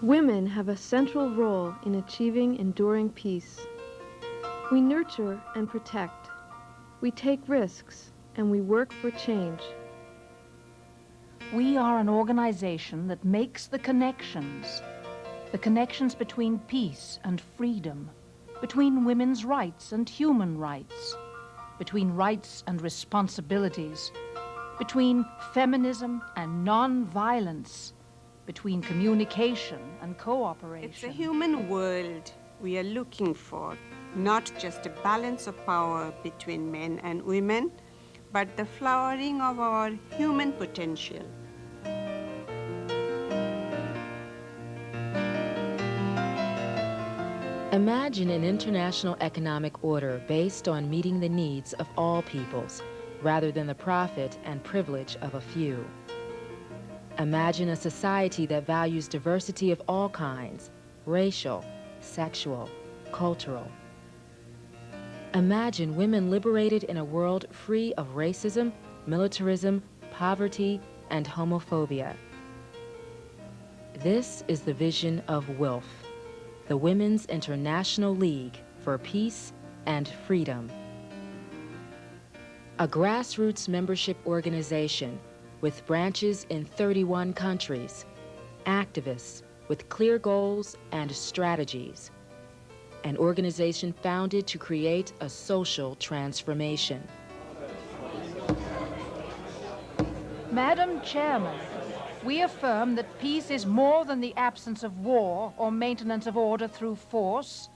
Women have a central role in achieving enduring peace. We nurture and protect. We take risks, and we work for change. We are an organization that makes the connections between peace and freedom, between women's rights and human rights, between rights and responsibilities, between feminism and non-violence, between communication and cooperation. It's a human world we are looking for, not just a balance of power between men and women, but the flowering of our human potential. Imagine an international economic order based on meeting the needs of all peoples, rather than the profit and privilege of a few. Imagine a society that values diversity of all kinds, racial, sexual, cultural. Imagine women liberated in a world free of racism, militarism, poverty, and homophobia. This is the vision of WILPF, the Women's International League for Peace and Freedom. A grassroots membership organization with branches in 31 countries, activists with clear goals and strategies. An organization founded to create a social transformation. Madam Chairman, we affirm that peace is more than the absence of war or maintenance of order through force.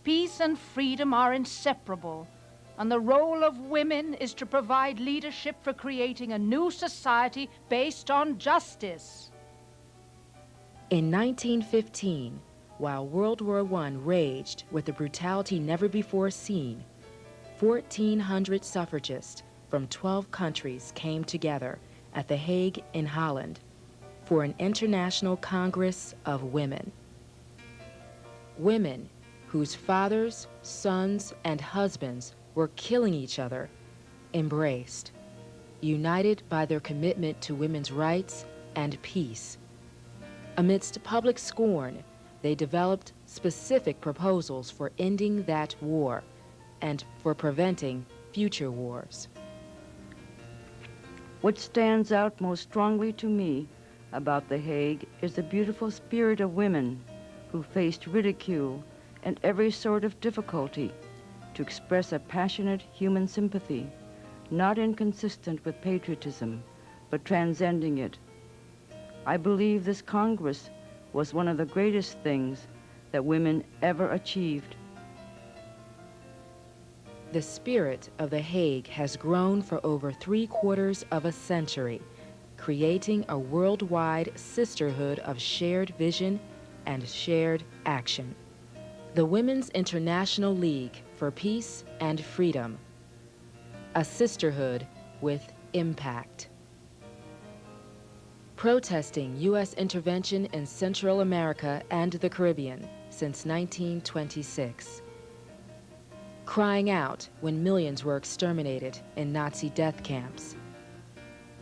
Peace and freedom are inseparable, and the role of women is to provide leadership for creating a new society based on justice. In 1915, while World War I raged with a brutality never before seen, 1,400 suffragists from 12 countries came together at The Hague in Holland for an International Congress of Women. Women whose fathers, sons, and husbands were killing each other, embraced, united by their commitment to women's rights and peace. Amidst public scorn, they developed specific proposals for ending that war and for preventing future wars. What stands out most strongly to me about The Hague is the beautiful spirit of women who faced ridicule and every sort of difficulty to express a passionate human sympathy, not inconsistent with patriotism, but transcending it. I believe this Congress was one of the greatest things that women ever achieved. The spirit of The Hague has grown for over 3/4 of a century, creating a worldwide sisterhood of shared vision and shared action. The Women's International League for Peace and Freedom, a sisterhood with impact. Protesting U.S. intervention in Central America and the Caribbean since 1926. Crying out when millions were exterminated in Nazi death camps,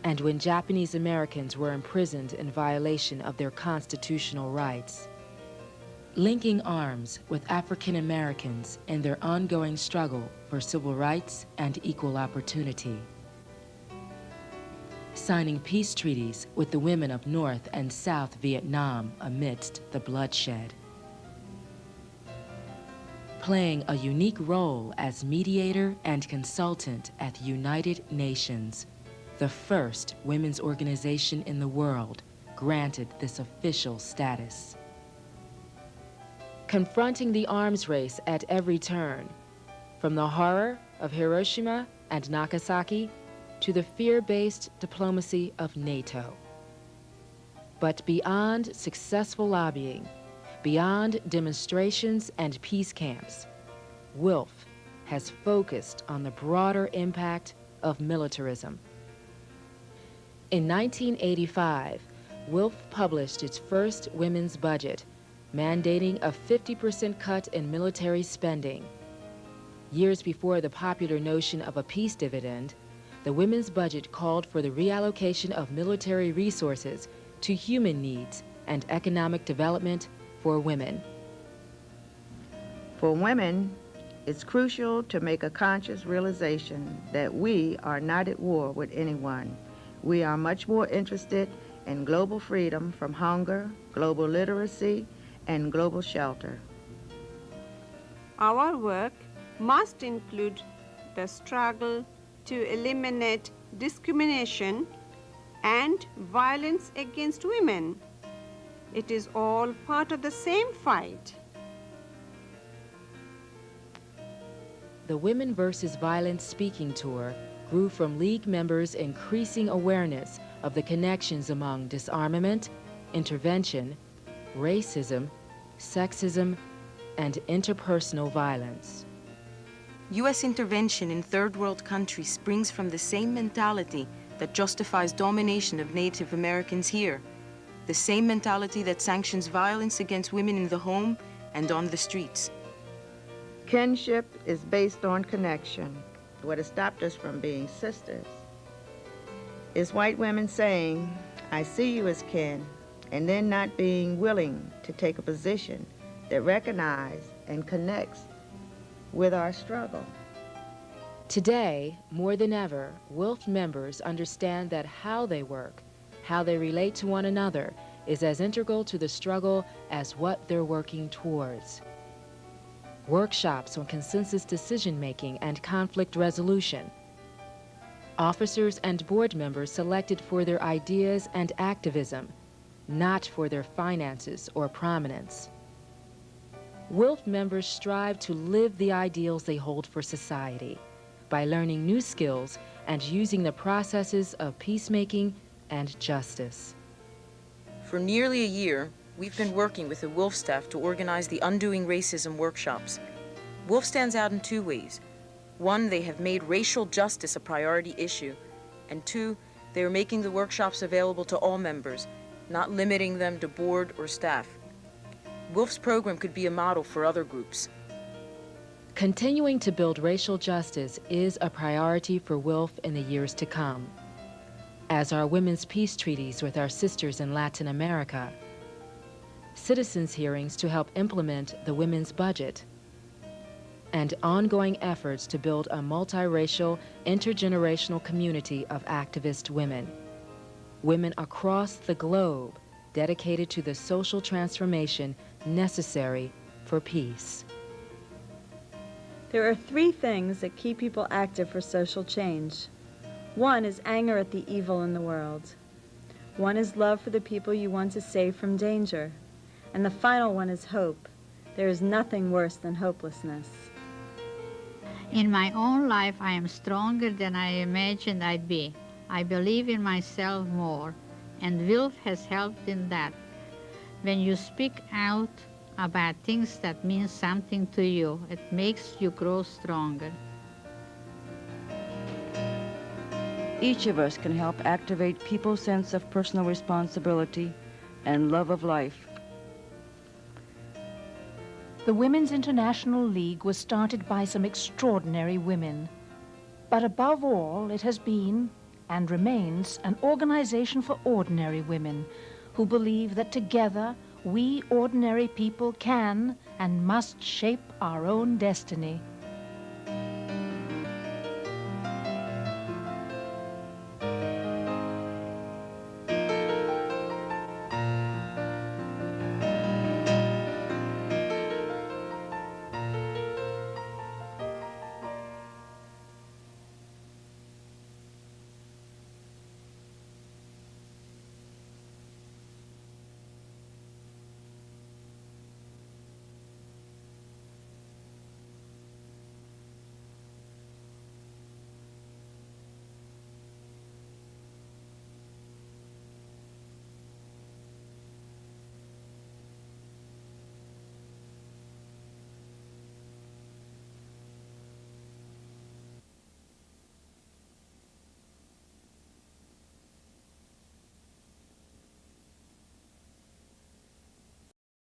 and when Japanese Americans were imprisoned in violation of their constitutional rights. Linking arms with African Americans in their ongoing struggle for civil rights and equal opportunity. Signing peace treaties with the women of North and South Vietnam amidst the bloodshed. Playing a unique role as mediator and consultant at the United Nations, the first women's organization in the world granted this official status. Confronting the arms race at every turn, from the horror of Hiroshima and Nagasaki to the fear-based diplomacy of NATO. But beyond successful lobbying, beyond demonstrations and peace camps, WILPF has focused on the broader impact of militarism. In 1985, WILPF published its first women's budget, mandating a 50% cut in military spending. Years before the popular notion of a peace dividend, the women's budget called for the reallocation of military resources to human needs and economic development for women. For women, it's crucial to make a conscious realization that we are not at war with anyone. We are much more interested in global freedom from hunger, global literacy, and global shelter. Our work must include the struggle to eliminate discrimination and violence against women. It is all part of the same fight. The Women vs. Violence speaking tour grew from League members' increasing awareness of the connections among disarmament, intervention, racism, sexism, and interpersonal violence. U.S. intervention in third world countries springs from the same mentality that justifies domination of Native Americans here, the same mentality that sanctions violence against women in the home and on the streets. Kinship is based on connection. What has stopped us from being sisters is white women saying, "I see you as kin," and then not being willing to take a position that recognizes and connects with our struggle. Today, more than ever, WILPF members understand that how they work, how they relate to one another, is as integral to the struggle as what they're working towards. Workshops on consensus decision-making and conflict resolution. Officers and board members selected for their ideas and activism, not for their finances or prominence. WILPF members strive to live the ideals they hold for society by learning new skills and using the processes of peacemaking and justice. For nearly a year, we've been working with the WILPF staff to organize the Undoing Racism workshops. WILPF stands out in two ways. One, they have made racial justice a priority issue. And two, they are making the workshops available to all members, not limiting them to board or staff. WILPF's program could be a model for other groups. Continuing to build racial justice is a priority for WILPF in the years to come, as are women's peace treaties with our sisters in Latin America, citizens' hearings to help implement the women's budget, and ongoing efforts to build a multiracial, intergenerational community of activist women. Women across the globe dedicated to the social transformation necessary for peace. There are three things that keep people active for social change. One is anger at the evil in the world. One is love for the people you want to save from danger. And the final one is hope. There is nothing worse than hopelessness. In my own life, I am stronger than I imagined I'd be. I believe in myself more, and WILPF has helped in that. When you speak out about things that mean something to you, it makes you grow stronger. Each of us can help activate people's sense of personal responsibility and love of life. The Women's International League was started by some extraordinary women. But above all, it has been, and remains, an organization for ordinary women who believe that together we ordinary people can and must shape our own destiny.